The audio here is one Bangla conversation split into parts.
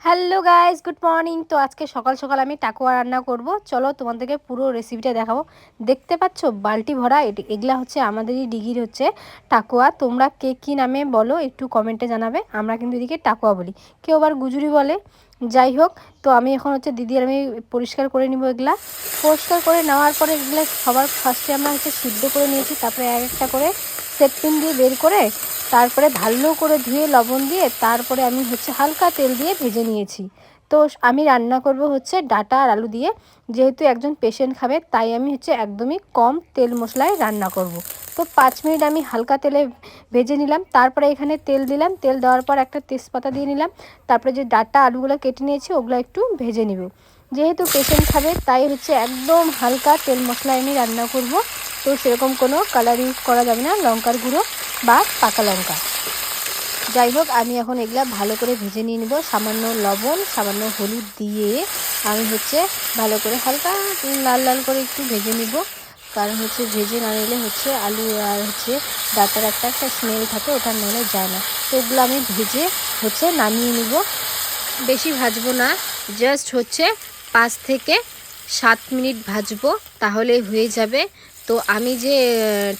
Hello guys, good morning. তো আজকে সকাল সকাল আমি টাকুয়া রান্না করব। চলো তোমাদেরকে পুরো রেসিপিটা দেখাবো। দেখতে পাচ্ছ বালতি ভরা এগুলা হচ্ছে আমাদেরই ডিগির হচ্ছে টাকুয়া। তোমরা কে কী নামে বলো একটু কমেন্টে জানাবে। আমরা কিন্তু এদিকে টাকুয়া বলি, কেউ আবার গুজুরি বলে। যাই হোক, তো আমি এখন হচ্ছে দিদি আর আমি পরিষ্কার করে নিব। এগুলা পরিষ্কার করে নেওয়ার পরে এগুলো সবার ফার্স্টে আমরা হচ্ছে সিদ্ধ করে নিয়েছি, তারপরে এক একটা করে সেটপিন দিয়ে বের করে তারপরে ভালো করে ধুয়ে লবণ দিয়ে তারপরে আমি হচ্ছে হালকা তেল দিয়ে ভেজে নিয়েছি। তো আমি রান্না করব হচ্ছে ডাঁটা আর আলু দিয়ে। যেহেতু একজন পেশেন্ট খাবে তাই আমি হচ্ছে একদমই কম তেল মশলায় রান্না করব। তো 5 মিনিট আমি হালকা তেলে ভেজে নিলাম। তারপরে এখানে তেল দিলাম, তেল দেওয়ার পর একটা তেজপাতা দিয়ে নিলাম। তারপরে যে ডাঁটা আলুগুলো কেটে নিয়েছি ওগুলো একটু ভেজে নিব। যেহেতু পেশেন্ট খাবে তাই হচ্ছে একদম হালকা তেল মশলায় আমি রান্না করব। তো সেরকম কোনো কালার ইউজ করা যাবে না, লঙ্কার গুঁড়ো বা পাকা লঙ্কা। যাই হোক, আমি এখন এগুলা ভালো করে ভেজে নিয়ে নেব। সামান্য লবণ, সামান্য হলুদ দিয়ে আমি হচ্ছে ভালো করে হালকা লাল লাল করে একটু ভেজে নিব। কারণ হচ্ছে ভেজে না নিলে হচ্ছে আলু আর হচ্ছে ডাটার একটা স্মেল থাকে, ওটা নাহলে যায় না। তো ওগুলো আমি ভেজে হচ্ছে নামিয়ে নিব। বেশি ভাজবো না, জাস্ট হচ্ছে 5 থেকে 7 মিনিট ভাজবো, তাহলে হয়ে যাবে। তো আমি যে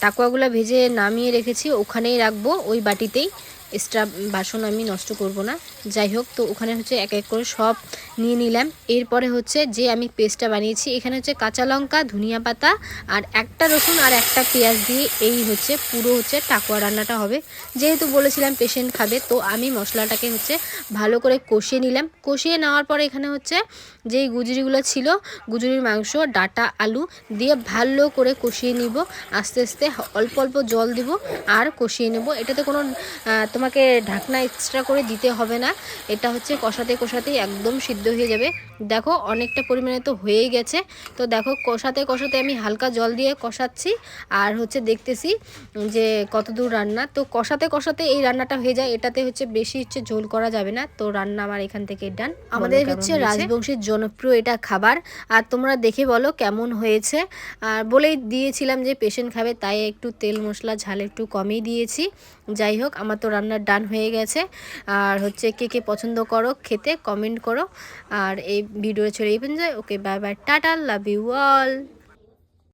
টাকুয়াগুলো ভেজে নামিয়ে রেখেছি ওখানেই রাখবো, ওই বাটিতেই। এক্সট্রা বাসন আমি নষ্ট করব না। যাই হোক, তো ওখানে হচ্ছে এক এক করে সব নিয়ে নিলাম। এরপরে হচ্ছে যে আমি পেস্টটা বানিয়েছি, এখানে হচ্ছে কাঁচা লঙ্কা, ধনিয়া পাতা আর একটা রসুন আর একটা পেঁয়াজ দিয়ে এই হচ্ছে পুরো হচ্ছে টাকুয়া রান্নাটা হবে। যেহেতু বলেছিলাম পেশেন্ট খাবে, তো আমি মশলাটাকে হচ্ছে ভালো করে কষিয়ে নিলাম। কষিয়ে নেওয়ার পরে এখানে হচ্ছে যেই গুজরিগুলো ছিল, গুজরির মাংস, ডাটা, আলু দিয়ে ভালো করে কষিয়ে নিব। আস্তে আস্তে অল্প অল্প জল দিব আর কষিয়ে নেব। এটাতে কোনো তোমাকে ঢাকনা এক্সট্রা করে দিতে হবে না। এটা হচ্ছে কষাতে কষাতেই একদম সিদ্ধ হয়ে যাবে। দেখো অনেকটা পরিমাণে তো হয়েই গেছে। তো দেখো কষাতে কষাতে আমি হালকা জল দিয়ে কষাচ্ছি আর হচ্ছে দেখতেছি যে কত দূর রান্না। তো কষাতে কষাতে এই রান্নাটা হয়ে যায়, এটাতে হচ্ছে বেশি হচ্ছে ঝোল করা যাবে না। তো রান্না আমার এখান থেকে ডান। আমাদের হচ্ছে রাজবংশীর জনপ্রিয় এটা খাবার। আর তোমরা দেখে বলো কেমন হয়েছে। আর বলেই দিয়েছিলাম যে পেশেন্ট খাবে, তাই একটু তেল মশলা ঝাল একটু কমই দিয়েছি। যাই হোক, আমার তো রান্নার ডান হয়ে গেছে। আর হচ্ছে কে কে পছন্দ করো খেতে কমেন্ট করো। আর এই ভিডিও ছেড়ে এই পর্যন্ত। Okay, bye bye, ta ta, love you all.